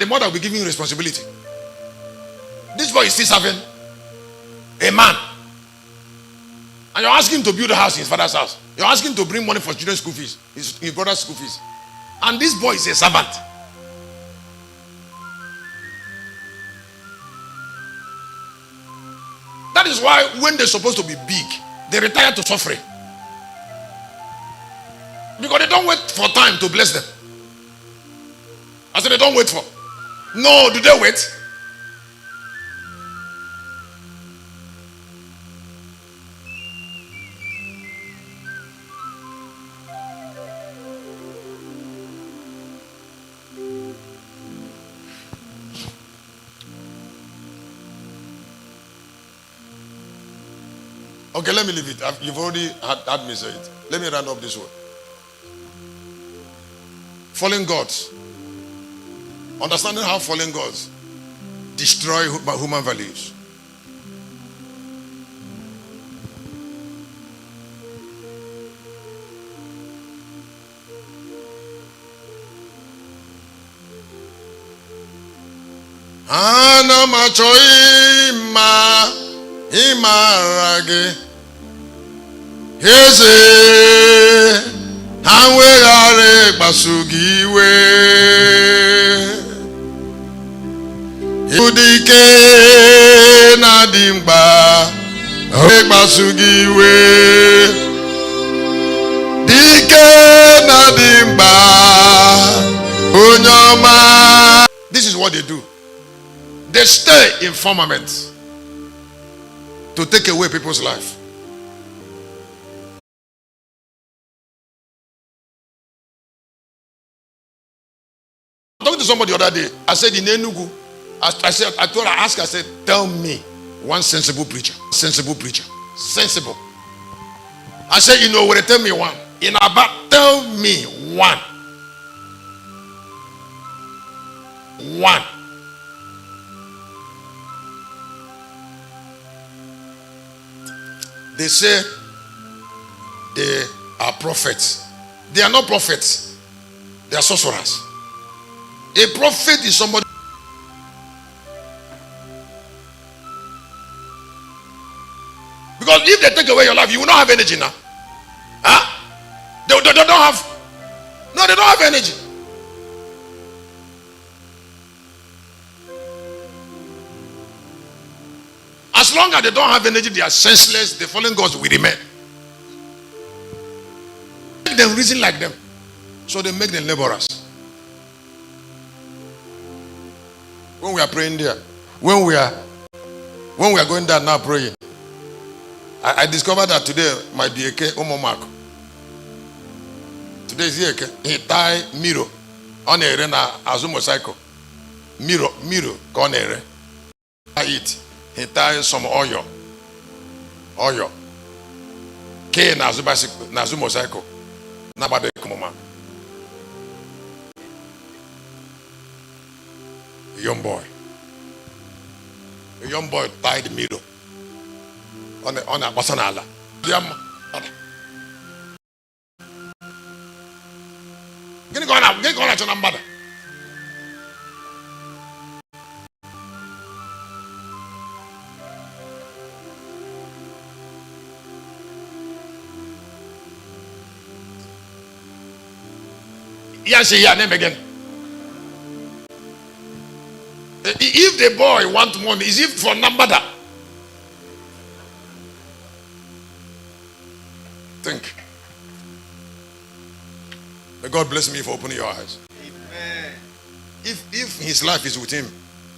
the mother will be giving you responsibility. This boy is still serving a man. And you're asking him to build a house in his father's house. You're asking him to bring money for children's school fees, his brother's school fees. And this boy is a servant. That is why when they're supposed to be big, they retire to suffering. Because they don't wait for time to bless them. I said they don't wait for. No, do they wait? Okay, let me leave it. You've already had me say it. Let me round up this one. Fallen gods. Understanding how fallen gods destroy human values. Ana machoi ma imarage Heze Hanwegare Basugiwe Udike Nadimba Basugiwe Dike Nadimba Unyoma. This is what they do. They stay in firmament to take away people's life. I talked to somebody the other day. I said in Enugu, I said, tell me one sensible preacher. Sensible preacher. Sensible. I said, you know what? Tell me one. In Abba, tell me one. One. They say they are prophets. They are not prophets. They are sorcerers. A prophet is somebody. Because if they take away your life, you will not have energy now. Huh? They don't have. No, they don't have energy. As long as they don't have energy, they are senseless. The fallen gods will remain. Make them reason like them, so they make them laborers. When we are praying there, when we are going there now praying, I discovered that today might be Eke Omomark. Today is Eke. He tie mirror on a rena azumo cycle. Mirror on a I eat. He tie some oil. K nazumo cycle. Nababe kumoma. A young boy tied the mirror on a basanala. Get going at your number. Yes, your name again. If the boy wants money, is it for number that? Think. May God bless me for opening your eyes. Amen. If his life is with him,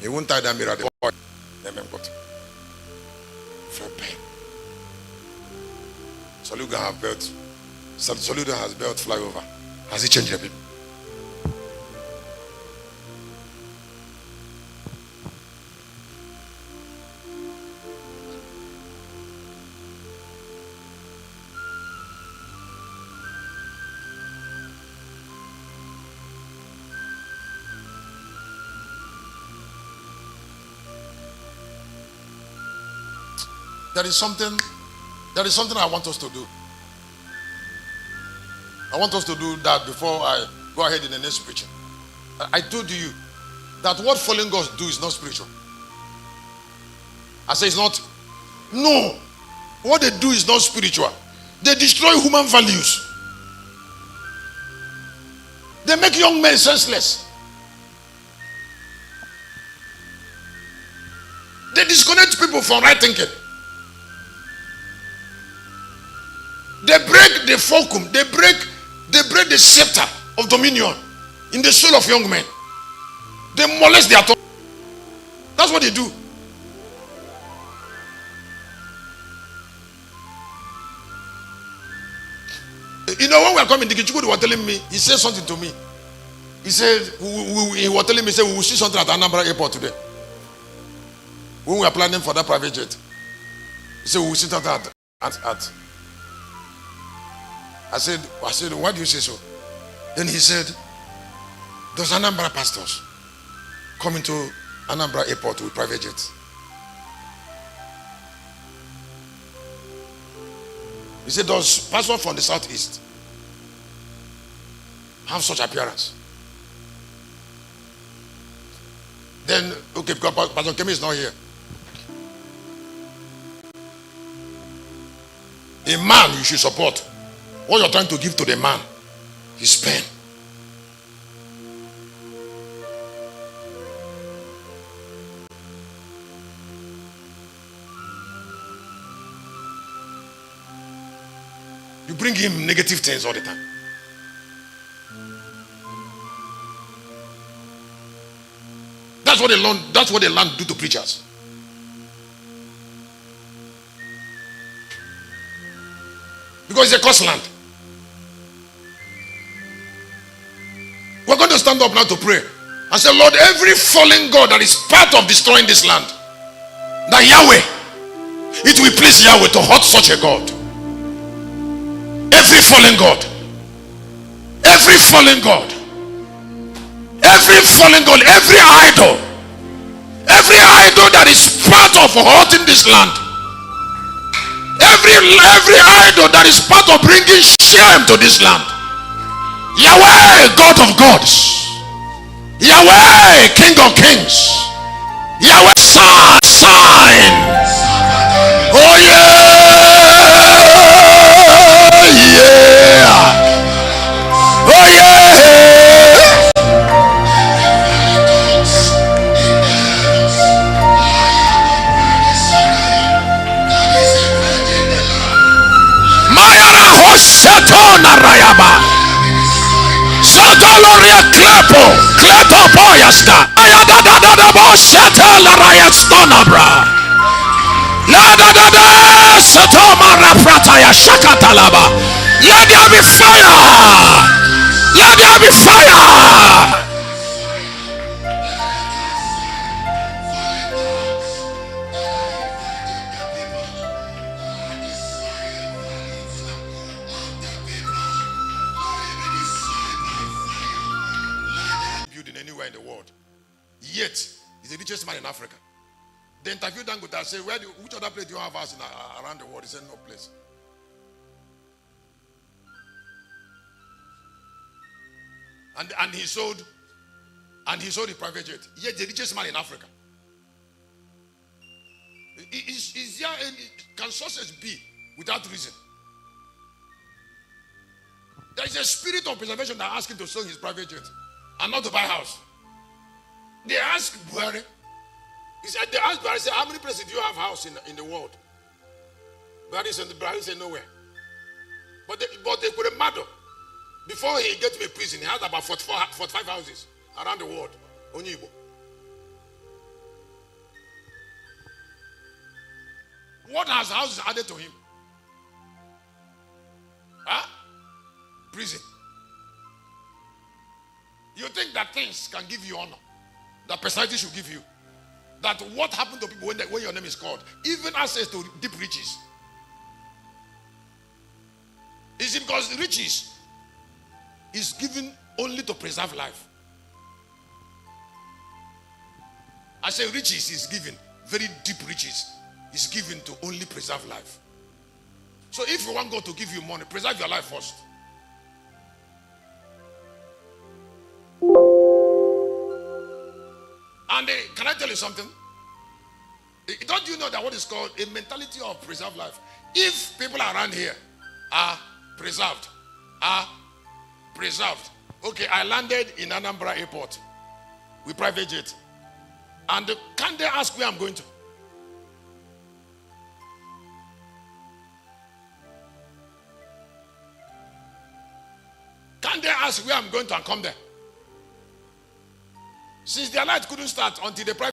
he won't tie that mirror. The boy, amen. For pain. Saluga have built. Saluga has built flyover. Has he changed the people? There is something I want us to do. I want us to do that before I go ahead in the next preaching. I told you, that what fallen gods do is not spiritual. I say it's not. No. What they do is not spiritual. They destroy human values. They make young men senseless. They disconnect people from right thinking. They break the fulcrum. They break the scepter of dominion in the soul of young men. They molest their thoughts. That's what they do. You know, when we are coming, the Kichuku was telling me, he said something to me. He said, he was telling me, he said, we will see something at Anambra Airport today. When we are planning for that private jet, he said, we will see something at. I said, why do you say so? Then he said, those Anambra pastors coming to Anambra Airport with private jets. He said, those pastors from the southeast have such appearance. Then, okay, because Pastor Kemi is not here. A man you should support. What you're trying to give to the man, his pen. You bring him negative things all the time. That's what the land do to preachers. Because it's a cursed land. We're going to stand up now to pray and say, Lord, every fallen god that is part of destroying this land, that Yahweh, it will please Yahweh to hurt such a God. Every fallen god, every fallen god, every fallen god, every idol that is part of hurting this land, every idol that is part of bringing shame to this land. Yahweh, God of gods, Yahweh, King of kings, Yahweh, sign. Oh yeah, oh yeah. Mayara Hosetona Rayaba Sataloria Klepo Poyaska Ayada Boshatala Rayastona Bra La Satoma Raprataya Shakatalaba. Let there be fire! Let there be fire! Building anywhere in the world. Yet, he's the richest man in Africa. They interviewed Dangote and said, which other place do you have house in around the world? He said, no place. And he sold the private jet. Yet the richest man in Africa. Is there can success be without reason? There is a spirit of preservation that asked him to sell his private jet and not to buy a house. They asked Buhari. They asked Buhari, how many places do you have house in the world? Buhari said nowhere. But they could have mattered. Before he gets to a prison, he has about 45 houses around the world. Onyibo. What has houses added to him? Huh? Prison. You think that things can give you honor? That personality should give you? That what happened to people when your name is called? Even access to deep riches. Is it because riches is given only to preserve life? I say riches is given, very deep riches is given to only preserve life. So if you want God to give you money, preserve your life first. And can I tell you something? Don't you know that what is called a mentality of preserved life? If people around here are preserved, okay, I landed in Anambra Airport with private jet, and can they ask where I'm going to? Can they ask where I'm going to and come there? Since their light couldn't start until the private